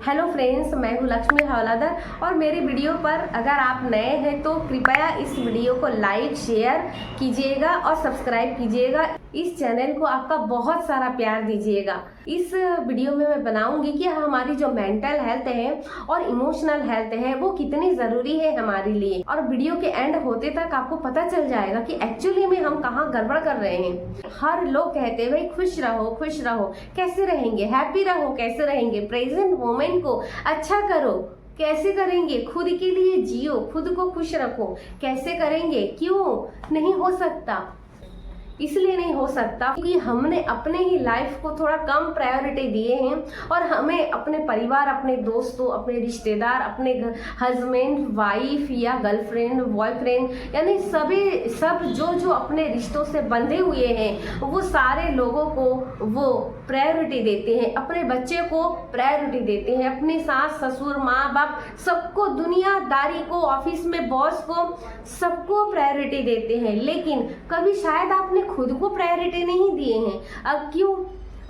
Hello friends, मैं हूँ लक्ष्मी हवालादार और मेरे वीडियो पर अगर आप नए हैं तो कृपया इस वीडियो को लाइक शेयर कीजिएगा और सब्सक्राइब कीजिएगा। इस चैनल को आपका बहुत सारा प्यार दीजिएगा। इस वीडियो में मैं बनाऊंगी कि हमारी जो मेंटल हेल्थ है और इमोशनल हेल्थ है वो कितनी ज़रूरी है हमारे लिए, और वीडियो के एंड होते तक आपको पता चल जाएगा कि एक्चुअली में हम कहाँ गड़बड़ कर रहे हैं। हर लोग कहते हैं भाई खुश रहो, कैसे रहेंगे, हैप्पी रहो, कैसे रहेंगे, प्रेजेंट मोमेंट को अच्छा करो, कैसे करेंगे, खुद के लिए जियो, खुद को खुश रखो, कैसे करेंगे, क्यों नहीं हो सकता? इसलिए नहीं हो सकता क्योंकि हमने अपने ही लाइफ को थोड़ा कम प्रायोरिटी दिए हैं और हमें अपने परिवार, अपने दोस्तों, अपने रिश्तेदार, अपने हस्बैंड, वाइफ या गर्लफ्रेंड, बॉयफ्रेंड, यानी सब जो अपने रिश्तों से बंधे हुए हैं वो सारे लोगों को वो प्रायोरिटी देते हैं, अपने बच्चे को प्रायोरिटी देते हैं, अपने सास ससुर माँ बाप सबको, दुनियादारी को, ऑफिस में बॉस को, सबको प्रायोरिटी देते हैं। लेकिन कभी शायद आपने खुद को प्रायोरिटी नहीं दिए हैं। अब क्यों?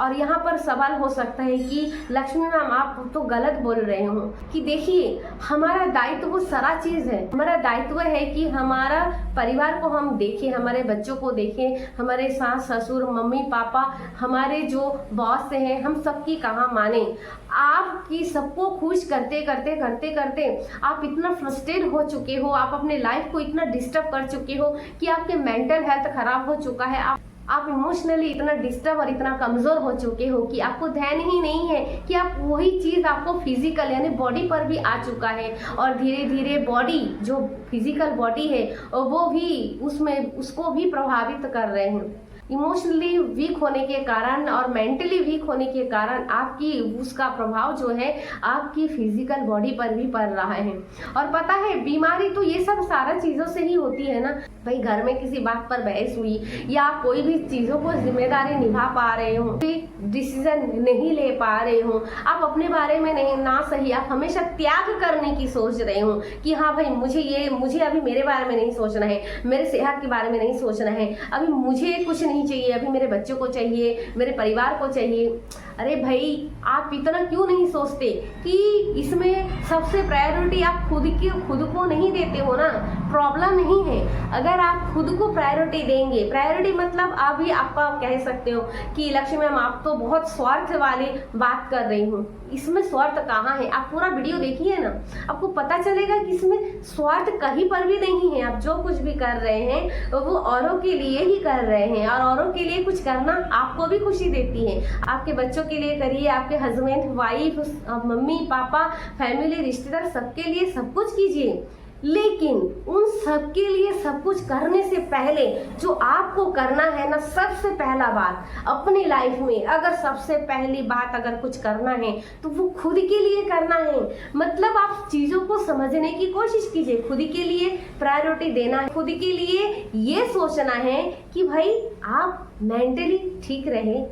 और यहाँ पर सवाल हो सकता है कि लक्ष्मी मैम आप तो गलत बोल रहे हो। कि देखिए, हमारा दायित्व वो सारा चीज़ है। हमारा दायित्व है कि हमारा परिवार को हम देखें, हमारे बच्चों को देखें, हमारे सास ससुर मम्मी पापा, हमारे जो बॉस हैं, हम सबकी कहाँ माने। आपकी सबको खुश करते करते आप इतना फ्रस्ट्रेट हो चुके हो, आप अपने लाइफ को इतना डिस्टर्ब कर चुके हो कि आपके मेंटल हेल्थ खराब हो चुका है। आप इमोशनली इतना डिस्टर्ब और इतना कमज़ोर हो चुके हो कि आपको ध्यान ही नहीं है कि आप वही चीज़ आपको फिजिकल यानी बॉडी पर भी आ चुका है, और धीरे धीरे बॉडी जो फिजिकल बॉडी है वो भी उसको भी प्रभावित कर रहे हैं। इमोशनली वीक होने के कारण और मेंटली वीक होने के कारण आपकी उसका प्रभाव जो है आपकी फिजिकल बॉडी पर भी पड़ रहा है। और पता है, बीमारी तो ये सब सारा चीज़ों से ही होती है ना भाई। घर में किसी बात पर बहस हुई या आप कोई भी चीज़ों को जिम्मेदारी निभा पा रहे हो, डिसीजन नहीं ले पा रहे हो, आप अपने बारे में नहीं ना सही, आप हमेशा त्याग करने की सोच रहे हो कि हाँ भाई मुझे अभी मेरे बारे में नहीं सोचना है, मेरे सेहत के बारे में नहीं सोचना है, अभी मुझे कुछ नहीं चाहिए, अभी मेरे बच्चों को चाहिए, मेरे परिवार को चाहिए। अरे भाई, आप इतना क्यों नहीं सोचते कि इसमें सबसे प्रायोरिटी आप खुद को नहीं देते हो ना। प्रॉब्लम नहीं है अगर आप खुद को प्रायोरिटी देंगे। प्रायोरिटी मतलब अभी आपका कह सकते हो कि लक्ष्मी मैम आप तो बहुत स्वार्थ वाली बात कर रही हूँ। इसमें स्वार्थ कहाँ है? आप पूरा वीडियो देखिए ना, आपको पता चलेगा कि इसमें स्वार्थ कहीं पर भी नहीं है। आप जो कुछ भी कर रहे हैं वो औरों के लिए ही कर रहे हैं, और औरों के लिए कुछ करना आपको भी खुशी देती है। आपके बच्चों के लिए करिए, आपके husband wife, mummy papa, family, रिश्तेदार, सबके लिए सब कुछ कीजिए। लेकिन उन सब के लिए सब कुछ करने से पहले जो आपको करना है ना, सबसे पहला बात अपनी लाइफ में अगर सबसे पहली बात अगर कुछ करना है तो वो खुद के लिए करना है। मतलब आप चीज़ों को समझने की कोशिश कीजिए, खुद के लिए प्रायोरिटी देना है, खुद के लिए ये सोचना है कि भाई आप मेंटली ठीक रहे,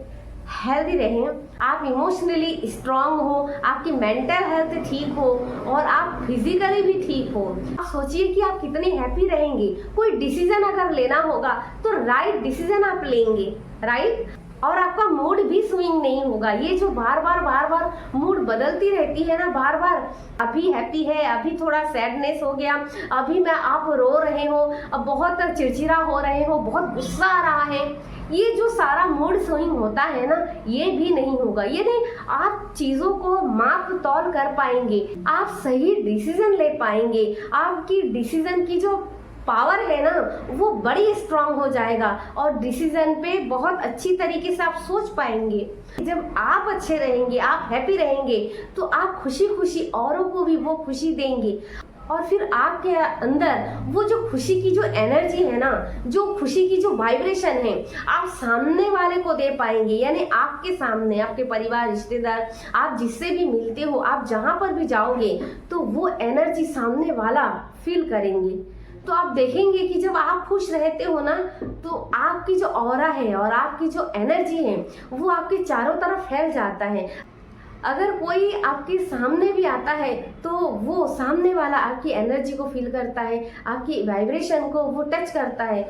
हेल्दी रहें, आप इमोशनली स्ट्रांग हो, आपकी मेंटल हेल्थ ठीक हो और आप फिजिकली भी ठीक हो। आप सोचिए कि आप कितने हैप्पी रहेंगे। कोई डिसीजन अगर लेना होगा तो राइट डिसीजन आप लेंगे, राइट, और आपका मूड भी स्विंग नहीं होगा। ये जो बार बार मूड बदलती रहती है ना, बार बार अभी हैप्पी है, अभी थोड़ा सैडनेस हो गया, अभी में आप रो रहे हो, अब बहुत चिड़चिड़ा हो रहे हो, बहुत गुस्सा आ रहा है, ये जो सारा मूड स्विंग होता है ना, ये भी नहीं होगा। ये नहीं, आप चीज़ों को माप तौल कर पाएंगे, आप सही डिसीजन ले पाएंगे, आपकी डिसीजन की जो पावर है ना वो बड़ी स्ट्रांग हो जाएगा और डिसीजन पे बहुत अच्छी तरीके से आप सोच पाएंगे। जब आप अच्छे रहेंगे, आप हैप्पी रहेंगे तो आप खुशी खुशी औरों को भी वो खुशी देंगे, और फिर आपके अंदर वो जो खुशी की जो एनर्जी है ना, जो खुशी की जो वाइब्रेशन है, आप सामने वाले को दे पाएंगे। यानी आपके सामने आपके परिवार, रिश्तेदार, आप जिससे भी मिलते हो, आप जहाँ पर भी जाओगे तो वो एनर्जी सामने वाला फील करेंगे। तो आप देखेंगे कि जब आप खुश रहते हो ना तो आपकी जो ऑरा है और आपकी जो एनर्जी है वो आपके चारों तरफ फैल जाता है। अगर कोई आपके सामने भी आता है तो वो सामने वाला आपकी एनर्जी को फील करता है, आपकी वाइब्रेशन को वो टच करता है,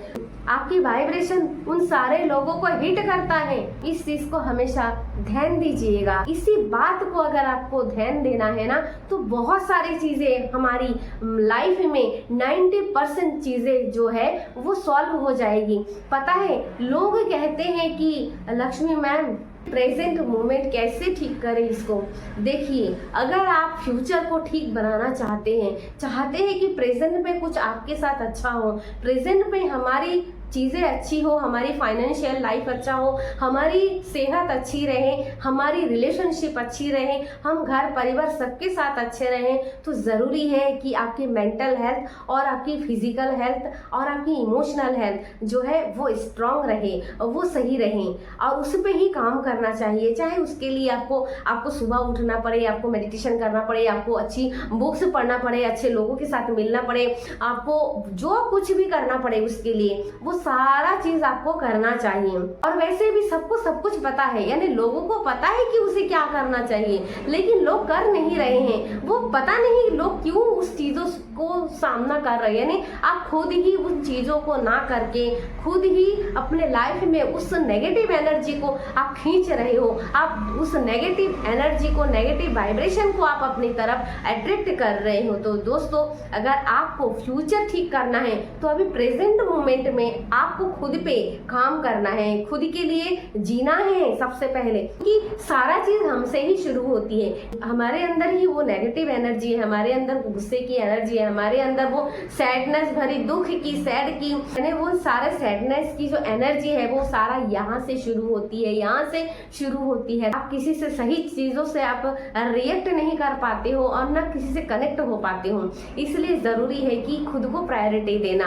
आपकी वाइब्रेशन उन सारे लोगों को हिट करता है। इस चीज को हमेशा ध्यान दीजिएगा। इसी बात को अगर आपको ध्यान देना है ना तो बहुत सारी चीजें हमारी लाइफ में 90% चीजें जो है वो सॉल्व हो जाएगी। पता है, लोग कहते हैं कि लक्ष्मी मैम प्रेजेंट मोमेंट कैसे ठीक करें इसको। देखिए, अगर आप फ्यूचर को ठीक बनाना चाहते हैं कि प्रेजेंट में कुछ आपके साथ अच्छा हो, प्रेजेंट में हमारी चीज़ें अच्छी हो, हमारी फाइनेंशियल लाइफ अच्छा हो, हमारी सेहत अच्छी रहे, हमारी रिलेशनशिप अच्छी रहे, हम घर परिवार सबके साथ अच्छे रहें, तो ज़रूरी है कि आपकी मेंटल हेल्थ और आपकी फिजिकल हेल्थ और आपकी इमोशनल हेल्थ जो है वो स्ट्रांग रहे, वो सही रहे और उस पर ही काम करना चाहिए। चाहे उसके लिए आपको सुबह उठना पड़े, आपको मेडिटेशन करना पड़े, आपको अच्छी बुक्स पढ़ना पड़े, अच्छे लोगों के साथ मिलना पड़े, आपको जो कुछ भी करना पड़े उसके लिए वो सारा चीज आपको करना चाहिए। और वैसे भी सबको सब कुछ पता है, यानी लोगों को पता है कि उसे क्या करना चाहिए, लेकिन लोग कर नहीं रहे हैं। वो पता नहीं लोग क्यों उस चीजों को सामना कर रहे हैं। यानी आप खुद ही उन चीजों को ना करके खुद ही अपने लाइफ में उस नेगेटिव एनर्जी को आप खींच रहे हो, आप उस नेगेटिव एनर्जी को, नेगेटिव वाइब्रेशन को आप अपनी तरफ अट्रैक्ट कर रहे हो। तो दोस्तों, अगर आपको फ्यूचर ठीक करना है तो अभी प्रेजेंट मोमेंट में आपको खुद पे काम करना है, खुद के लिए जीना है सबसे पहले, कि सारा चीज हमसे ही शुरू होती है। हमारे अंदर ही वो नेगेटिव एनर्जी है, हमारे अंदर गुस्से की एनर्जी है, हमारे अंदर वो सैडनेस भरी, दुख की, सैड की, यानी वो सारे सैडनेस की जो एनर्जी है वो सारा यहाँ से शुरू होती है, यहाँ से शुरू होती है। आप किसी से सही चीजों से आप रिएक्ट नहीं कर पाते हो और ना किसी से कनेक्ट हो पाते हो, इसलिए जरूरी है कि खुद को प्रायोरिटी देना।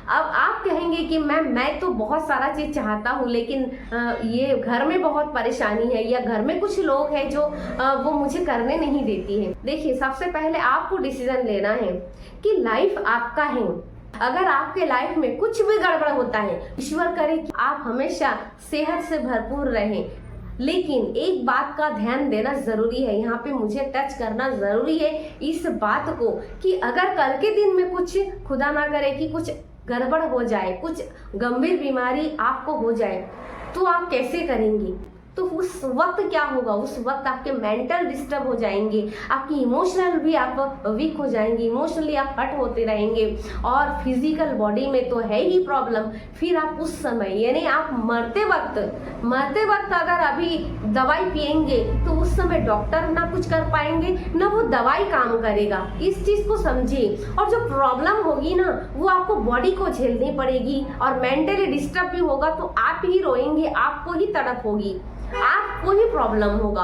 अब आप कहेंगे कि मैं तो बहुत सारा चीज चाहता हूँ, लेकिन ये घर में बहुत परेशानी है या घर में कुछ लोग हैं जो वो मुझे करने नहीं देती है। देखिए, सबसे पहले आपको डिसीजन लेना है कि लाइफ आपका है। अगर आपके लाइफ में कुछ भी गड़बड़ होता है, ईश्वर करे कि आप हमेशा सेहत से भरपूर रहें, लेकिन एक बात का ध्यान देना जरूरी है, यहाँ पे मुझे टच करना जरूरी है इस बात को कि अगर कल के दिन में कुछ खुदा ना करे कि कुछ गड़बड़ हो जाए, कुछ गंभीर बीमारी आपको हो जाए, तो आप कैसे करेंगी? तो उस वक्त क्या होगा? उस वक्त आपके मेंटल डिस्टर्ब हो जाएंगे, आपकी इमोशनल भी आप वीक हो जाएंगे, इमोशनली आप हट होते रहेंगे और फिजिकल बॉडी में तो है ही प्रॉब्लम। फिर आप उस समय, यानी आप मरते वक्त अगर अभी दवाई पिएंगे तो उस समय डॉक्टर ना कुछ कर पाएंगे, ना वो दवाई काम करेगा। इस चीज को समझिए। और जो प्रॉब्लम होगी ना वो आपको बॉडी को झेलनी पड़ेगी और मेंटली डिस्टर्ब भी होगा, तो आप ही रोएंगे, आपको ही तड़प होगी, आपको ही प्रॉब्लम होगा।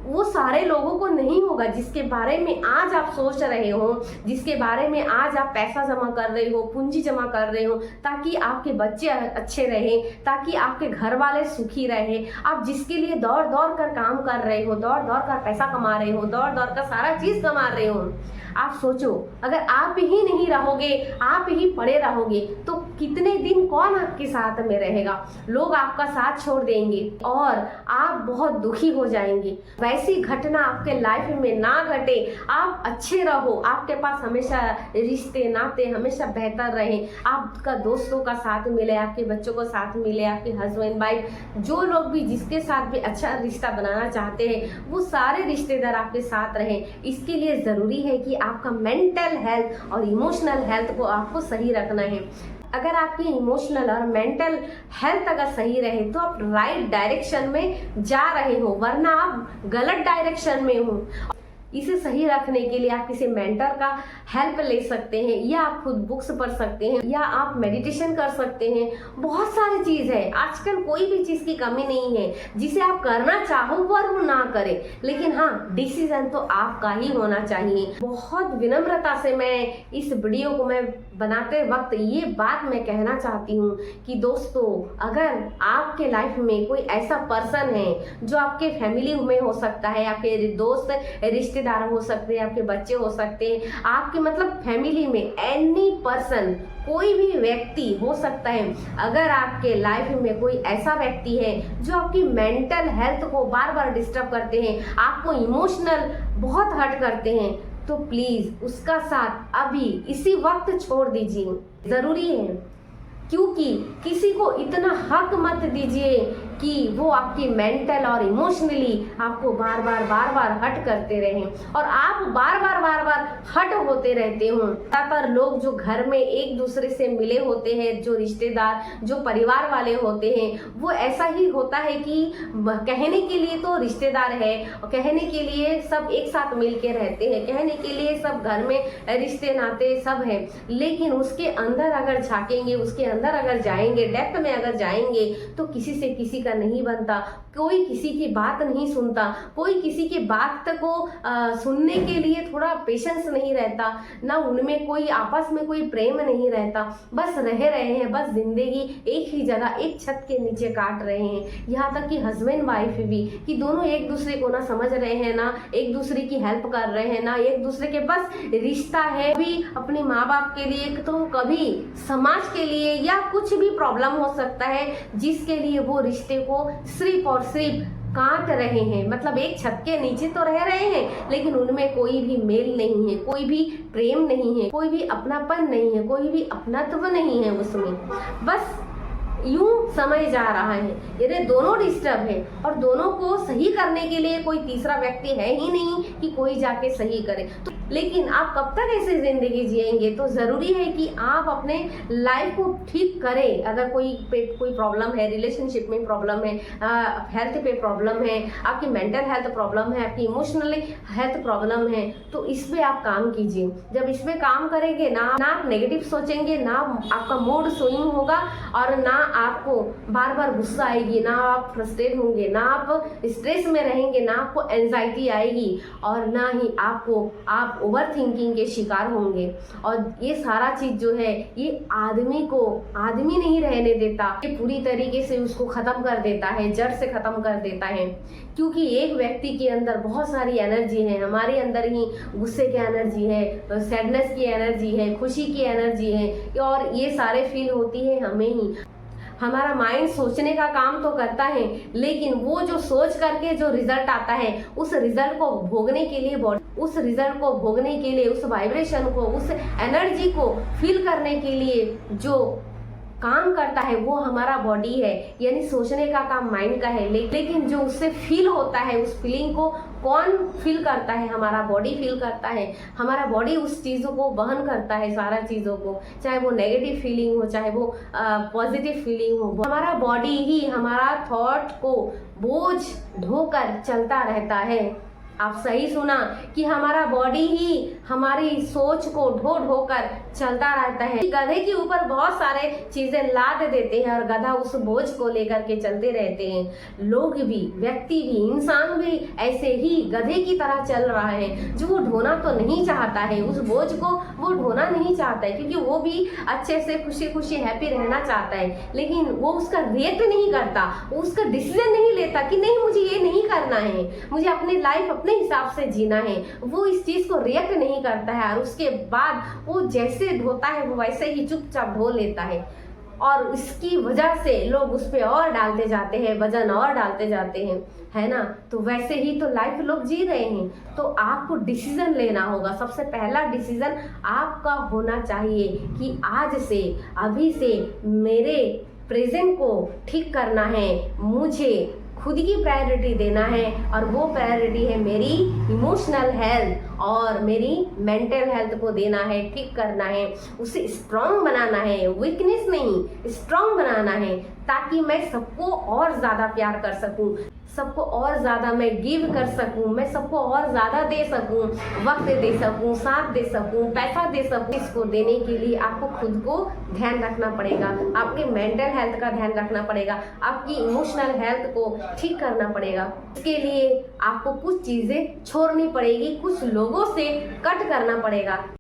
वो सारे लोगों को नहीं होगा जिसके बारे में आज आप सोच रहे हो, जिसके बारे में आज आप पैसा जमा कर रहे हो, पूंजी जमा कर रहे हो, ताकि आपके बच्चे अच्छे रहें, ताकि आपके घर वाले सुखी रहे। आप जिसके लिए दौड़ दौड़ कर काम कर रहे हो, दौड़ दौड़ कर पैसा कमा रहे हो, दौड़ दौड़ कर सारा चीज कमा रहे हो, आप सोचो अगर आप ही नहीं रहोगे, आप ही पड़े रहोगे, तो कितने दिन कौन आपके साथ में रहेगा? लोग आपका साथ छोड़ देंगे और आप बहुत दुखी हो जाएंगे। वैसी घटना आपके लाइफ में ना घटे, आप अच्छे रहो, आपके पास हमेशा रिश्ते नाते हमेशा बेहतर रहे, आपका दोस्तों का साथ मिले, आपके बच्चों को साथ मिले, आपके हस्बैंड वाइफ, जो लोग भी जिसके साथ भी अच्छा रिश्ता बनाना चाहते हैं वो सारे रिश्तेदार आपके साथ रहें। इसके लिए ज़रूरी है कि आपका मेंटल हेल्थ और इमोशनल हेल्थ को आपको सही रखना है। अगर आपकी इमोशनल और मेंटल हेल्थ अगर सही रहे तो आप राइट डायरेक्शन में जा रहे हो, वरना आप गलत डायरेक्शन में हो। इसे सही रखने के लिए आप किसी मेंटर का हेल्प ले सकते हैं, या आप खुद बुक्स पढ़ सकते हैं, या आप मेडिटेशन कर सकते हैं। बहुत सारी चीज़ है, आजकल कोई भी चीज़ की कमी नहीं है जिसे आप करना चाहो पर वो ना करें, लेकिन हाँ, डिसीजन तो आपका ही होना चाहिए। बहुत विनम्रता से मैं इस वीडियो को मैं बनाते वक्त ये बात मैं कहना चाहती हूँ कि दोस्तों, अगर आपके लाइफ में कोई ऐसा पर्सन है जो आपके फैमिली में हो सकता है, आपके दोस्त रिश्तेदार हो सकते हैं, आपके बच्चे हो सकते हैं, आपके मतलब फैमिली में एनी पर्सन, कोई भी व्यक्ति हो सकता है, अगर आपके लाइफ में कोई ऐसा व्यक्ति है जो आपकी मेंटल हेल्थ को बार बार डिस्टर्ब करते हैं, आपको इमोशनल बहुत हर्ट करते हैं, तो प्लीज उसका साथ अभी इसी वक्त छोड़ दीजिए। जरूरी है, क्योंकि किसी को इतना हक मत दीजिए कि वो आपकी मेंटल और इमोशनली आपको बार बार हर्ट करते रहें और आप बार बार हर्ट होते रहते हो। ज्यादातर लोग जो घर में एक दूसरे से मिले होते हैं, जो रिश्तेदार, जो परिवार वाले होते हैं, वो ऐसा ही होता है कि कहने के लिए तो रिश्तेदार है, कहने के लिए सब एक साथ मिल के रहते हैं, कहने के लिए सब घर में रिश्ते नाते सब है, लेकिन उसके अंदर अगर झांकेंगे, उसके अंदर अगर जाएंगे, डेप्थ में अगर जाएंगे, तो किसी से किसी का नहीं बनता, कोई किसी की बात नहीं सुनता, कोई किसी की बात को सुनने के लिए थोड़ा पेशेंस नहीं रहता, ना उनमें कोई आपस में कोई प्रेम नहीं रहता, बस रह रहे हैं, बस जिंदगी एक ही जगह एक छत के नीचे काट रहे हैं। यहाँ तक कि हस्बैंड वाइफ भी, कि दोनों एक दूसरे को ना समझ रहे हैं, ना एक दूसरे की हेल्प कर रहे हैं, ना एक दूसरे के बस रिश्ता है भी अपने माँ बाप के लिए, तो कभी समाज के लिए, या कुछ भी प्रॉब्लम हो सकता है जिसके लिए वो रिश्ते को सिर्फ और सिर्फ काट रहे हैं। मतलब एक छत के नीचे तो रह रहे हैं, लेकिन उनमें कोई भी मेल नहीं है, कोई भी प्रेम नहीं है, कोई भी अपनापन नहीं है, कोई भी अपनत्व नहीं है उसमें, बस यूं समय जा रहा है। ये दोनों डिस्टर्ब है और दोनों को सही करने के लिए कोई तीसरा व्यक्ति है ही नहीं कि कोई जाके सही करे। तो लेकिन आप कब तक ऐसे जिंदगी जिएंगे? तो जरूरी है कि आप अपने लाइफ को ठीक करें। अगर कोई प्रॉब्लम है, रिलेशनशिप में प्रॉब्लम है, हेल्थ पे प्रॉब्लम है, आपकी मेंटल हेल्थ प्रॉब्लम है, आपकी इमोशनली हेल्थ प्रॉब्लम है, तो इस पे आप काम कीजिए। जब इस पे काम करेंगे ना आप नेगेटिव सोचेंगे, ना आपका मूड स्विंग होगा, और ना आपको बार बार गुस्सा आएगी, ना आप फ्रस्ट्रेट होंगे, ना आप स्ट्रेस में रहेंगे, ना आपको एंजाइटी आएगी, और ना ही आप ओवर थिंकिंग के शिकार होंगे। और ये सारा चीज जो है, ये आदमी को आदमी नहीं रहने देता, ये पूरी तरीके से उसको खत्म कर देता है, जड़ से खत्म कर देता है। क्योंकि एक व्यक्ति के अंदर बहुत सारी एनर्जी है, हमारे अंदर ही गुस्से की एनर्जी है, सैडनेस की एनर्जी है, खुशी की एनर्जी है, और ये सारे फील होती है हमें ही। हमारा माइंड सोचने का काम तो करता है, लेकिन वो जो सोच करके जो रिजल्ट आता है, उस रिजल्ट को भोगने के लिए उस रिजल्ट को भोगने के लिए, उस वाइब्रेशन को, उस एनर्जी को फील करने के लिए जो काम करता है वो हमारा बॉडी है। यानी सोचने का काम माइंड का है, लेकिन जो उससे फील होता है, उस फीलिंग को कौन फील करता है? हमारा बॉडी फील करता है। हमारा बॉडी उस चीज़ों को वहन करता है, सारा चीज़ों को, चाहे वो नेगेटिव फीलिंग हो, चाहे वो पॉजिटिव फीलिंग हो। हमारा बॉडी ही हमारा थॉट को बोझ ढोकर चलता रहता है। आप सही सुना कि हमारा बॉडी ही हमारी सोच को ढो ढोकर चलता रहता है। गधे के ऊपर बहुत सारे चीजें लाद देते हैं और गधा उस बोझ को लेकर के चलते रहते हैं। लोग भी, व्यक्ति भी, इंसान भी ऐसे ही गधे की तरह चल रहा है, जो वो ढोना तो नहीं चाहता है, उस बोझ को वो ढोना नहीं चाहता है, क्योंकि वो भी अच्छे से खुशी खुशी हैप्पी रहना चाहता है, लेकिन वो उसका रिएक्ट नहीं करता, वो उसका डिसीजन नहीं लेता कि नहीं मुझे ये नहीं करना है, मुझे अपनी लाइफ अपने हिसाब से जीना है। वो इस चीज को रिएक्ट नहीं करता है, और उसके बाद वो जैसे ढोता है वो वैसे ही चुपचाप ढो लेता है, और इसकी वजह से लोग उस पर और डालते जाते हैं, वजन और डालते जाते हैं, है ना। तो वैसे ही तो लाइफ लोग जी रहे हैं। तो आपको डिसीजन लेना होगा। सबसे पहला डिसीजन आपका होना चाहिए कि आज से, अभी से मेरे प्रेजेंट को ठीक करना है, मुझे खुद की प्रायोरिटी देना है, और वो प्रायोरिटी है मेरी इमोशनल हेल्थ और मेरी मेंटल हेल्थ को देना है, ठीक करना है, उसे स्ट्रांग बनाना है, वीकनेस नहीं स्ट्रांग बनाना है, ताकि मैं सबको और ज़्यादा प्यार कर सकूं, सबको और ज़्यादा मैं गिव कर सकूं, मैं सबको और ज़्यादा दे सकूं, वक्त दे सकूं, साथ दे सकूं, पैसा दे सकूं। इसको देने के लिए आपको खुद को ध्यान रखना पड़ेगा, आपके मेंटल हेल्थ का ध्यान रखना पड़ेगा, आपकी इमोशनल हेल्थ को ठीक करना पड़ेगा। इसके लिए आपको कुछ चीज़ें छोड़नी पड़ेगी, कुछ लोगों से कट करना पड़ेगा।